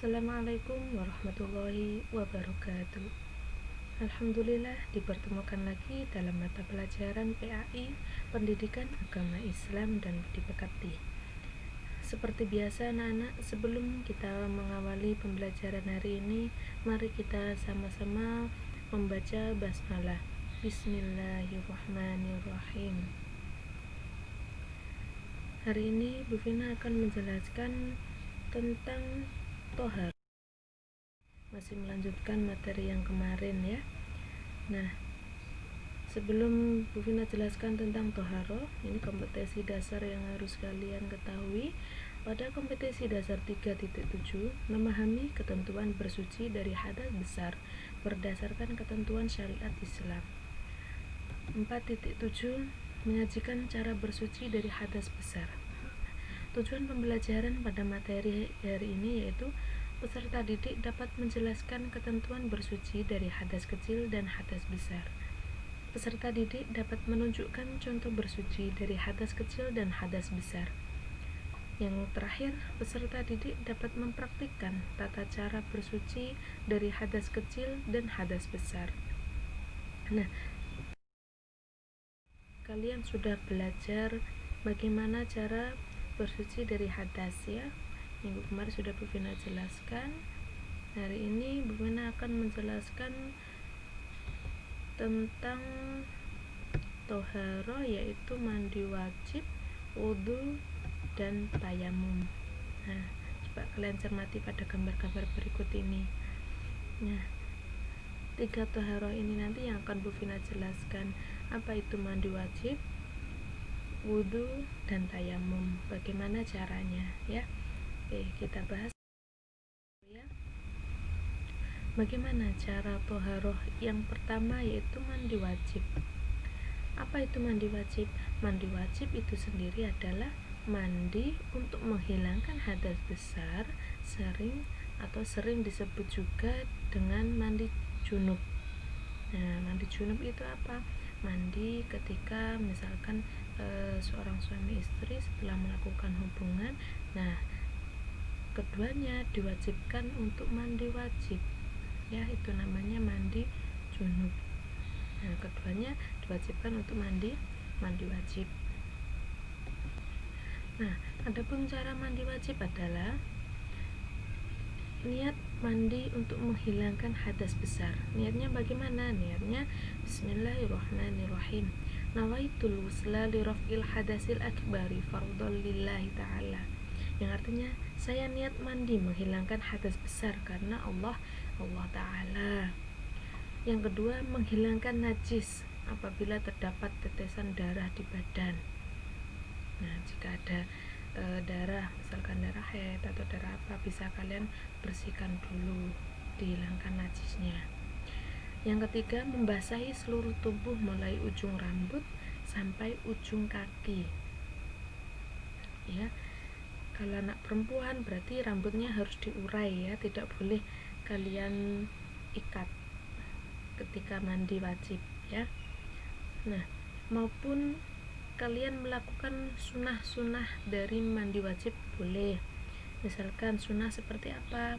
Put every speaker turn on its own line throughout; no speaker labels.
Assalamualaikum warahmatullahi wabarakatuh. Alhamdulillah dipertemukan lagi dalam mata pelajaran PAI Pendidikan Agama Islam dan Budi Pekerti. Seperti biasa anak-anak, sebelum kita mengawali pembelajaran hari ini, mari kita sama-sama membaca basmalah. Bismillahirrahmanirrahim. Hari ini Bu Vina akan menjelaskan tentang tohar. Masih melanjutkan materi yang kemarin ya. Nah, sebelum Bu Vina jelaskan tentang toharo, ini kompetensi dasar yang harus kalian ketahui. Pada kompetensi dasar 3.7, memahami ketentuan bersuci dari hadas besar berdasarkan ketentuan syariat Islam. 4.7, menyajikan cara bersuci dari hadas besar. Tujuan pembelajaran pada materi hari ini yaitu peserta didik dapat menjelaskan ketentuan bersuci dari hadas kecil dan hadas besar. Peserta didik dapat menunjukkan contoh bersuci dari hadas kecil dan hadas besar. Yang terakhir, peserta didik dapat mempraktikkan tata cara bersuci dari hadas kecil dan hadas besar. Nah, kalian sudah belajar bagaimana cara bersuci dari hadas ya. Minggu kemarin sudah Bu Vina jelaskan. Hari ini Bu Vina akan menjelaskan tentang toharo, yaitu mandi wajib, wudhu, dan tayamum. Nah, coba kalian cermati pada gambar-gambar berikut ini. Nah, 3 toharo ini nanti yang akan Bu Vina jelaskan. Apa itu mandi wajib, wudhu, dan tayamum? Bagaimana caranya ya? Oke, kita bahas ya. Bagaimana cara toharoh? Yang pertama yaitu mandi wajib. Apa itu mandi wajib? Mandi wajib itu sendiri adalah mandi untuk menghilangkan hadas besar, sering disebut juga dengan mandi junub. Nah, mandi junub itu apa? Mandi ketika misalkan seorang suami istri setelah melakukan hubungan, nah keduanya diwajibkan untuk mandi wajib ya, itu namanya mandi junub. Nah, keduanya diwajibkan untuk mandi wajib. Nah, adapun cara mandi wajib adalah niat mandi untuk menghilangkan hadas besar. Niatnya bagaimana? Niatnya Bismillahirrahmanirrahim. Nawaitul wusla li raf'il hadasil akbari fardhon lillahi ta'ala. Yang artinya saya niat mandi menghilangkan hadas besar karena Allah Ta'ala. Yang kedua, menghilangkan najis apabila terdapat tetesan darah di badan. Nah, jika ada darah, misalkan darah haid atau darah apa, bisa kalian bersihkan dulu, dihilangkan najisnya. Yang ketiga, membasahi seluruh tubuh mulai ujung rambut sampai ujung kaki ya. Kalau anak perempuan berarti rambutnya harus diurai ya, tidak boleh kalian ikat ketika mandi wajib ya. Nah, maupun kalian melakukan sunnah-sunnah dari mandi wajib boleh. Misalkan sunnah seperti apa?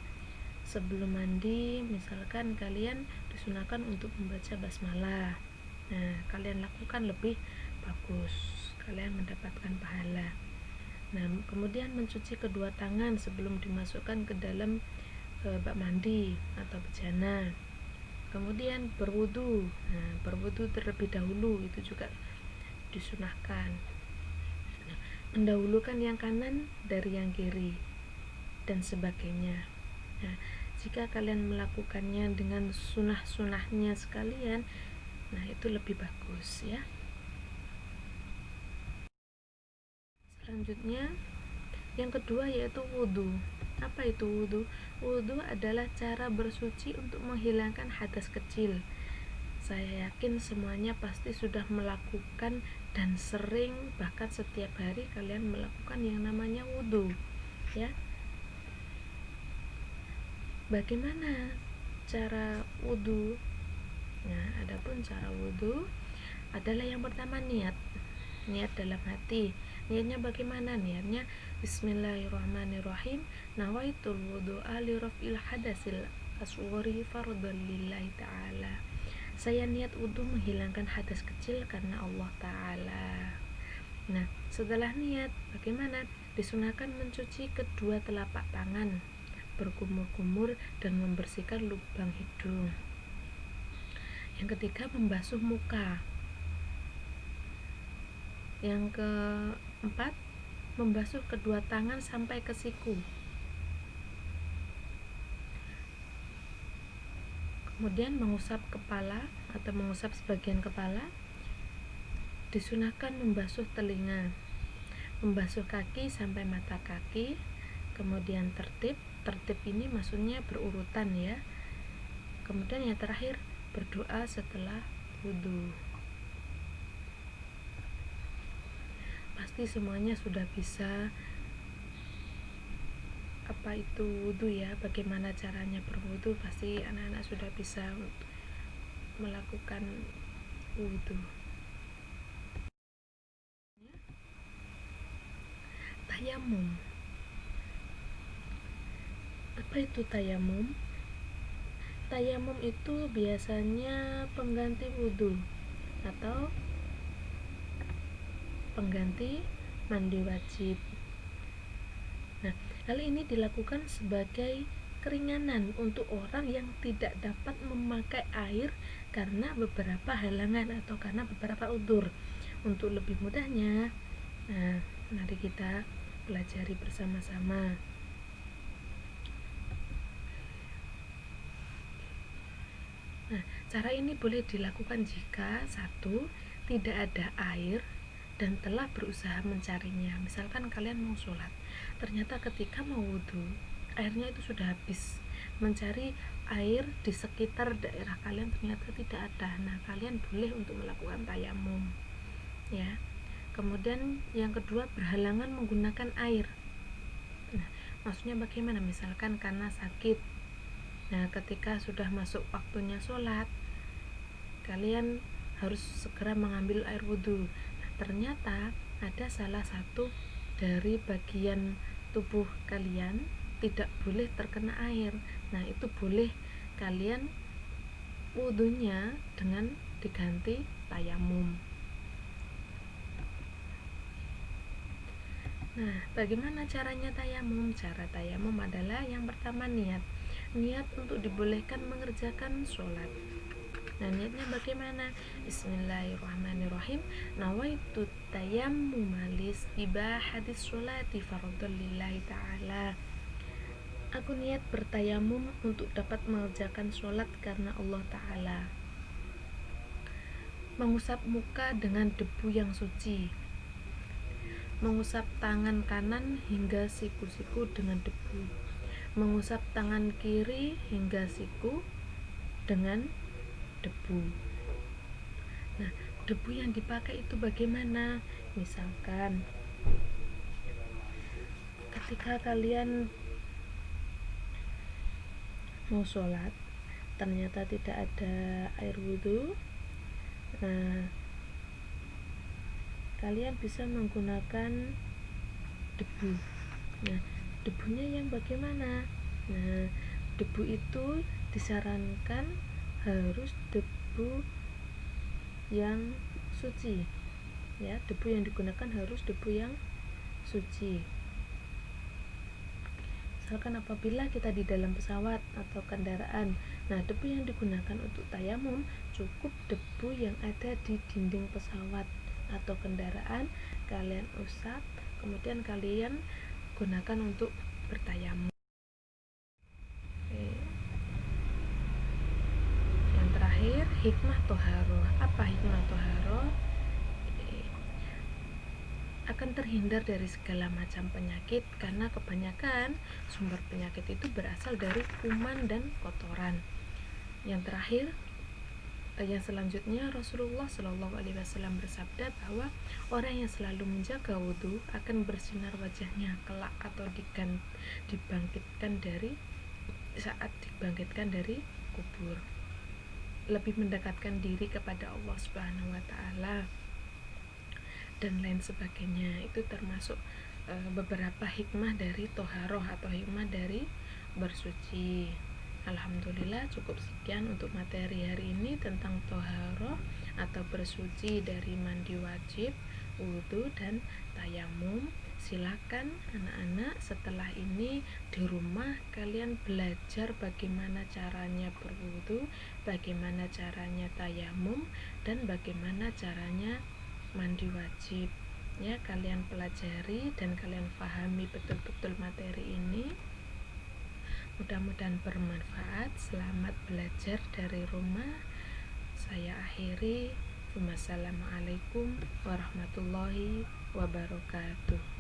Sebelum mandi misalkan kalian disunahkan untuk membaca basmalah. Nah, kalian lakukan lebih bagus, kalian mendapatkan pahala. Nah, kemudian mencuci kedua tangan sebelum dimasukkan ke dalam bak mandi atau bejana. Kemudian berwudu. Nah, berwudu terlebih dahulu itu juga disunahkan. Nah, mendahulukan yang kanan dari yang kiri dan sebagainya. Nah, jika kalian melakukannya dengan sunah-sunahnya sekalian, nah itu lebih bagus ya. Selanjutnya yang kedua yaitu wudhu. Apa itu wudhu? Wudhu adalah cara bersuci untuk menghilangkan hadas kecil. Saya yakin semuanya pasti sudah melakukan dan sering, bahkan setiap hari kalian melakukan yang namanya wudhu ya. Bagaimana cara wudhu? Nah, adapun cara wudhu adalah yang pertama niat dalam hati. Niatnya bagaimana? Niatnya Bismillahirrahmanirrahim. Nawaitul wudu'a li raf'il hadasil asghari fardhan lillahi ta'ala. Saya niat wudu menghilangkan hadas kecil karena Allah Ta'ala. Nah, setelah niat, bagaimana? Disunahkan mencuci kedua telapak tangan, berkumur-kumur dan membersihkan lubang hidung. Yang ketiga, membasuh muka. Yang keempat, membasuh kedua tangan sampai ke siku. Kemudian mengusap kepala atau mengusap sebagian kepala. Disunahkan membasuh telinga, membasuh kaki sampai mata kaki. Kemudian tertib ini maksudnya berurutan ya. Kemudian yang terakhir, berdoa setelah wudhu. Pasti semuanya sudah bisa apa itu wudhu ya, bagaimana caranya berwudhu, pasti anak-anak sudah bisa melakukan wudhu. Tayamum. Apa itu tayamum? Tayamum itu biasanya pengganti wudhu atau pengganti mandi wajib. Nah, hal ini dilakukan sebagai keringanan untuk orang yang tidak dapat memakai air karena beberapa halangan atau karena beberapa udzur. Untuk lebih mudahnya, nah, mari kita pelajari bersama-sama. Nah, cara ini boleh dilakukan jika satu, tidak ada air dan telah berusaha mencarinya. Misalkan kalian mau sholat, ternyata ketika mau wudhu airnya itu sudah habis. Mencari air di sekitar daerah kalian ternyata tidak ada. Nah, kalian boleh untuk melakukan tayamum ya. Kemudian yang kedua, berhalangan menggunakan air. Nah, maksudnya bagaimana? Misalkan karena sakit. Nah, ketika sudah masuk waktunya sholat, kalian harus segera mengambil air wudhu. Nah, ternyata ada salah satu dari bagian tubuh kalian tidak boleh terkena air. Nah, itu boleh kalian wudhunya dengan diganti tayamum. Nah, bagaimana caranya tayamum? Cara tayamum adalah yang pertama niat untuk dibolehkan mengerjakan sholat. Nah, niatnya bagaimana? Bismillahirrahmanirrahim. Nawaitu tayammuma listibahati sholati fardhan lillahi ta'ala. Aku niat bertayamum untuk dapat mengerjakan sholat karena Allah Ta'ala. Mengusap muka dengan debu yang suci. Mengusap tangan kanan hingga siku-siku dengan debu. Mengusap tangan kiri hingga siku dengan debu. Nah, debu yang dipakai itu bagaimana? Misalkan ketika kalian mau sholat, ternyata tidak ada air wudhu. Nah, kalian bisa menggunakan debu. Nah, debunya yang bagaimana? Nah, debu itu disarankan harus debu yang suci ya. Debu yang digunakan harus debu yang suci. Misalkan apabila kita di dalam pesawat atau kendaraan, nah, debu yang digunakan untuk tayamum cukup debu yang ada di dinding pesawat atau kendaraan, kalian usap, kemudian kalian gunakan untuk bertayamum. Yang terakhir, hikmah toharoh. Apa hikmah toharoh? Akan terhindar dari segala macam penyakit, karena kebanyakan sumber penyakit itu berasal dari kuman dan kotoran. Yang terakhir, yang selanjutnya, Rasulullah Shallallahu Alaihi Wasallam bersabda bahwa orang yang selalu menjaga wudhu akan bersinar wajahnya kelak atau dibangkitkan dari saat dibangkitkan dari kubur, lebih mendekatkan diri kepada Allah Subhanahu Wa Taala dan lain sebagainya. Itu termasuk beberapa hikmah dari toharoh atau hikmah dari bersuci. Alhamdulillah, cukup sekian untuk materi hari ini tentang toharoh atau bersuci dari mandi wajib, wudhu, dan tayamum. Silakan anak-anak setelah ini di rumah kalian belajar bagaimana caranya berwudhu, bagaimana caranya tayamum, dan bagaimana caranya mandi wajib. Ya, kalian pelajari dan kalian pahami betul-betul materi ini. Mudah-mudahan bermanfaat. Selamat belajar dari rumah. Saya akhiri. Wassalamualaikum warahmatullahi wabarakatuh.